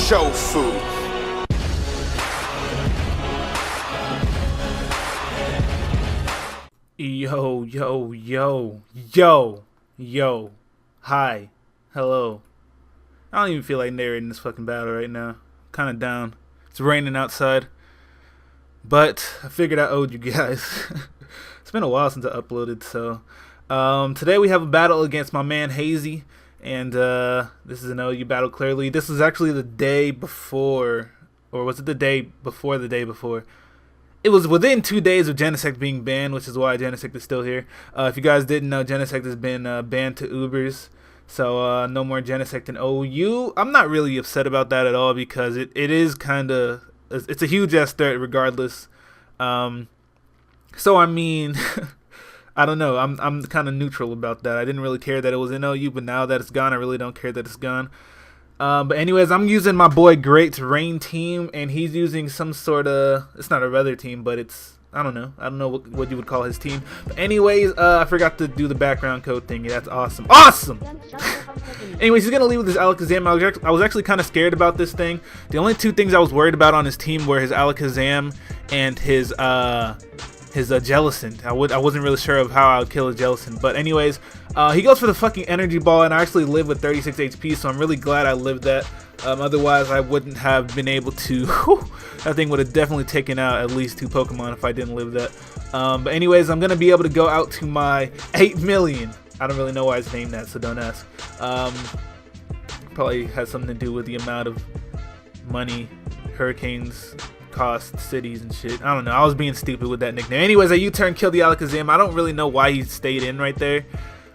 shofu. Yo, hi, hello. I don't even feel like narrating this fucking battle right now. Kind of down. It's raining outside, but I figured I owed you guys. It's been a while since I uploaded, so today we have a battle against my man Hazy, and this is an OU battle. Clearly, this is actually the day before, or was it the day before the day before? It was within 2 days of Genesect being banned, which is why Genesect is still here. If you guys didn't know, Genesect has been banned to Ubers, so no more Genesect in OU. I'm not really upset about that at all because it is kind of, it's a huge ass threat regardless. So I mean, I don't know. I'm kind of neutral about that. I didn't really care that it was in OU, but now that it's gone, I really don't care that it's gone. But anyways, I'm using my boy Great's Rain team, and he's using some sort of, it's not a weather team, but it's, I don't know what you would call his team. But anyways, I forgot to do the background code thing. That's awesome. Anyways, he's gonna leave with his Alakazam. I was actually kind of scared about this thing. The only two things I was worried about on his team were his Alakazam and his Jellicent. I wasn't really sure of how I would kill a Jellicent, but anyways, he goes for the fucking energy ball, and I actually live with 36 HP, so I'm really glad I lived that. Otherwise I wouldn't have been able to. That thing would have definitely taken out at least 2 Pokemon if I didn't live that. But anyways, I'm gonna be able to go out to my 8 million. I don't really know why it's named that, so don't ask. Probably has something to do with the amount of money hurricanes cost cities and shit. I don't know. I was being stupid with that nickname. Anyways, a U-turn killed the Alakazam. I don't really know why he stayed in right there,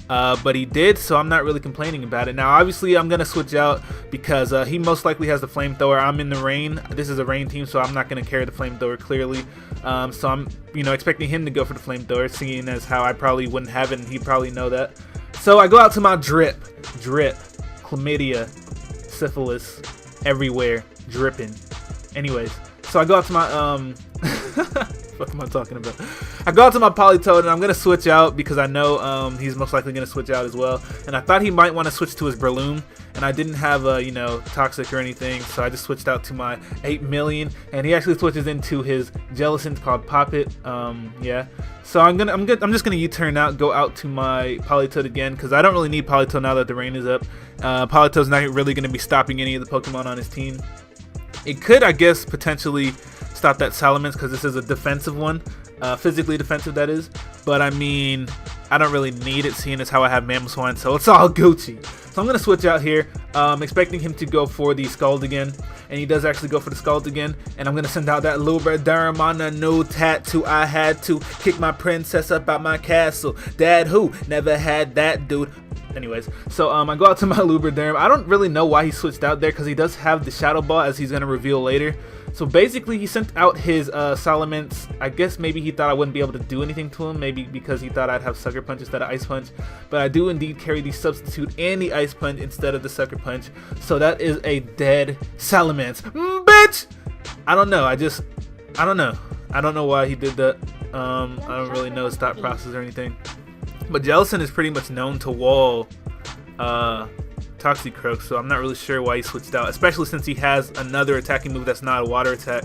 but he did, so I'm not really complaining about it. Now, obviously, I'm gonna switch out because he most likely has the flamethrower. I'm in the rain. This is a rain team, so I'm not gonna carry the flamethrower clearly. So I'm, expecting him to go for the flamethrower, seeing as how I probably wouldn't have it, and he'd probably know that. So I go out to my drip, chlamydia, syphilis, everywhere, dripping. Anyways. So I go out to my what am I talking about? I go out to my Politoed, and I'm gonna switch out because I know he's most likely gonna switch out as well. And I thought he might want to switch to his Breloom, and I didn't have Toxic or anything, so I just switched out to my 8 million, and he actually switches into his Jellicent called Poppet. Yeah. So I'm just gonna U-turn out, go out to my Politoed again because I don't really need Politoed now that the rain is up. Politoed's not really gonna be stopping any of the Pokemon on his team. It could, I guess, potentially stop that Salamence because this is a defensive one, physically defensive that is. But I mean, I don't really need it seeing as how I have Mamoswine, so it's all Gucci. So I'm gonna switch out here, expecting him to go for the Scald again, and he does actually go for the Scald again. And I'm gonna send out that Lubriderm on a new tattoo. I had to kick my princess up out my castle. Dad who never had that, dude. Anyways, so I go out to my Lubriderm. I don't really know why he switched out there because he does have the Shadow Ball, as he's going to reveal later. So basically, he sent out his Salamence. I guess maybe he thought I wouldn't be able to do anything to him. Maybe because he thought I'd have Sucker Punch instead of Ice Punch. But I do indeed carry the Substitute and the Ice Punch instead of the Sucker Punch. So that is a dead Salamence. Bitch! I don't know. I don't know. I don't know why he did that. I don't really know his thought process or anything. But Jellicent is pretty much known to wall Toxicroak, so I'm not really sure why he switched out, especially since he has another attacking move that's not a water attack.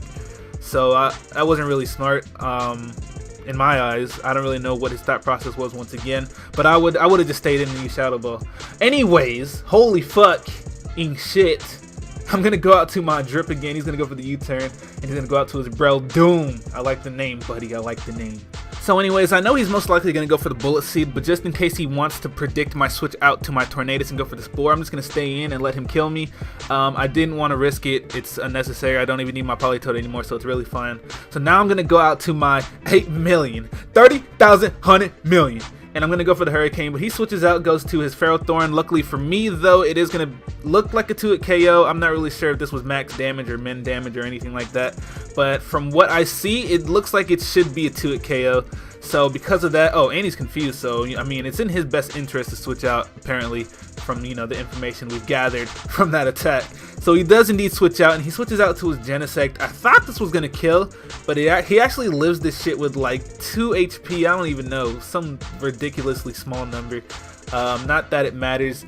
So that wasn't really smart in my eyes. I don't really know what his thought process was once again, but I would have just stayed in the Shadow Ball. Anyways, holy fucking shit. I'm going to go out to my Drip again. He's going to go for the U-turn, and he's going to go out to his Breloom. I like the name, buddy. I like the name. So anyways, I know he's most likely going to go for the Bullet Seed, but just in case he wants to predict my switch out to my Tornadus and go for the Spore, I'm just going to stay in and let him kill me. I didn't want to risk it. It's unnecessary. I don't even need my Politoed anymore, so it's really fine. So now I'm going to go out to my 8 million. 30,000, 100 million. And I'm going to go for the Hurricane, but he switches out, goes to his Ferrothorn. Luckily for me, though, it is going to look like a 2-hit KO. I'm not really sure if this was max damage or min damage or anything like that. But from what I see, it looks like it should be a 2-hit KO. So because of that, oh, and he's confused. So, I mean, it's in his best interest to switch out, apparently, from, the information we've gathered from that attack. So he does indeed switch out, and he switches out to his Genesect. I thought this was going to kill, but he actually lives this shit with like 2 HP. I don't even know, some ridiculously small number. Not that it matters.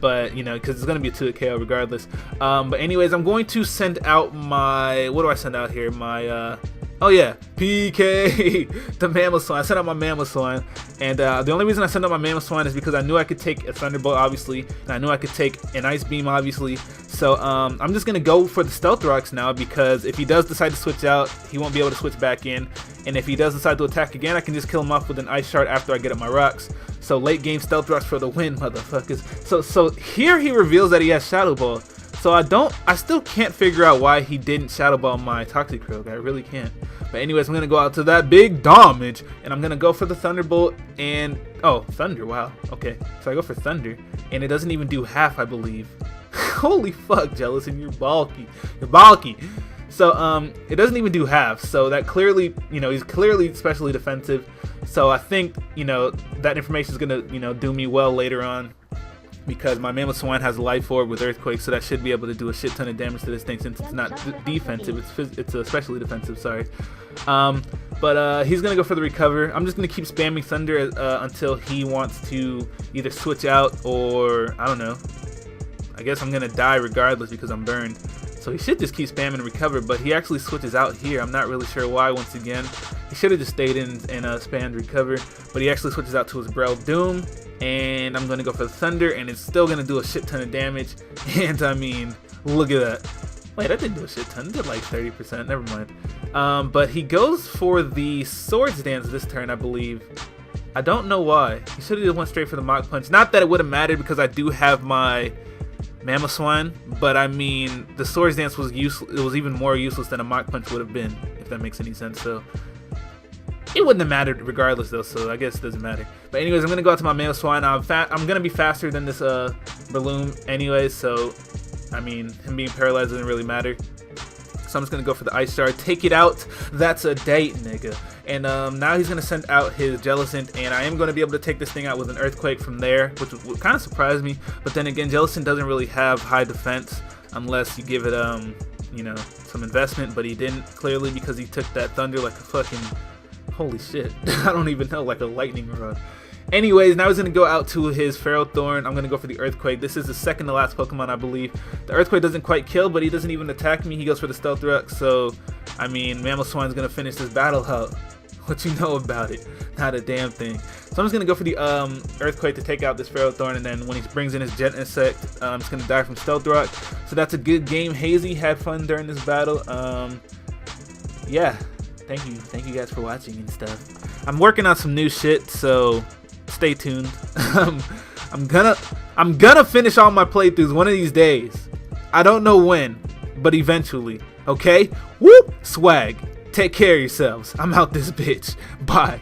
but you know, because it's gonna be a 2 KO regardless. But anyways, I'm going to send out my, what do I send out here? My oh yeah, PK, the Mamoswine. I sent out my Mamoswine, and the only reason I sent out my Mamoswine is because I knew I could take a Thunderbolt, obviously, and I knew I could take an Ice Beam, obviously. So I'm just gonna go for the Stealth Rocks now, because if he does decide to switch out, he won't be able to switch back in, and if he does decide to attack again, I can just kill him off with an Ice Shard after I get up my rocks. So late game Stealth Rocks for the win, motherfuckers. So here he reveals that he has Shadow Ball. So I still can't figure out why he didn't Shadow Ball my Toxicroak. I really can't. But anyways, I'm gonna go out to that big damage, and I'm gonna go for the Thunderbolt, and oh, Thunder, wow, okay. So I go for Thunder, and it doesn't even do half, I believe. Holy fuck, Jellicent, you're bulky. You're bulky. So it doesn't even do half. So that clearly, you know, he's clearly especially defensive. So I think, you know, that information is gonna, you know, do me well later on, because my Mamoswine has a Life Orb with Earthquake, so that should be able to do a shit ton of damage to this thing, since it's not defensive, it's especially defensive, sorry. But he's gonna go for the Recover. I'm just gonna keep spamming Thunder until he wants to either switch out, or I don't know. I guess I'm gonna die regardless because I'm burned. So he should just keep spamming Recover, but he actually switches out here. I'm not really sure why. Once again, he should have just stayed in and spammed Recover, but he actually switches out to his Braille Doom, and I'm gonna go for the Thunder, and it's still gonna do a shit ton of damage. And I mean, look at that. Wait, that didn't do a shit ton. It did like 30%. Never mind. But he goes for the Swords Dance this turn, I believe. I don't know why. He should have just went straight for the Mach Punch. Not that it would have mattered, because I do have my Mamoswine, but I mean, the Swords Dance was useless. It was even more useless than a Mach Punch would have been, if that makes any sense. So it wouldn't have mattered regardless, though. So I guess it doesn't matter. But anyways, I'm gonna go out to my Mamoswine. I'm gonna be faster than this Breloom anyways. So I mean, him being paralyzed doesn't really matter. So I'm just gonna go for the Ice Shard, take it out. That's a date, nigga. And now he's gonna send out his Jellicent, and I am gonna be able to take this thing out with an Earthquake from there, which would kind of surprise me. But then again, Jellicent doesn't really have high defense unless you give it you know, some investment. But he didn't, clearly, because he took that Thunder like a fucking, holy shit. I don't even know, like a lightning rod. Anyways, now he's going to go out to his Ferrothorn. I'm going to go for the Earthquake. This is the second to last Pokemon, I believe. The Earthquake doesn't quite kill, but he doesn't even attack me. He goes for the Stealth Rock. So, I mean, Mamoswine's going to finish this battle out. What you know about it? Not a damn thing. So I'm just going to go for the Earthquake to take out this Ferrothorn, and then when he brings in his Jet Insect, I'm just going to die from Stealth Rock. So that's a good game. Hazy had fun during this battle. Yeah, thank you guys for watching and stuff. I'm working on some new shit, so stay tuned. I'm gonna finish all my playthroughs one of these days. I don't know when, but eventually. Okay? Whoop! Swag. Take care of yourselves. I'm out this bitch. Bye.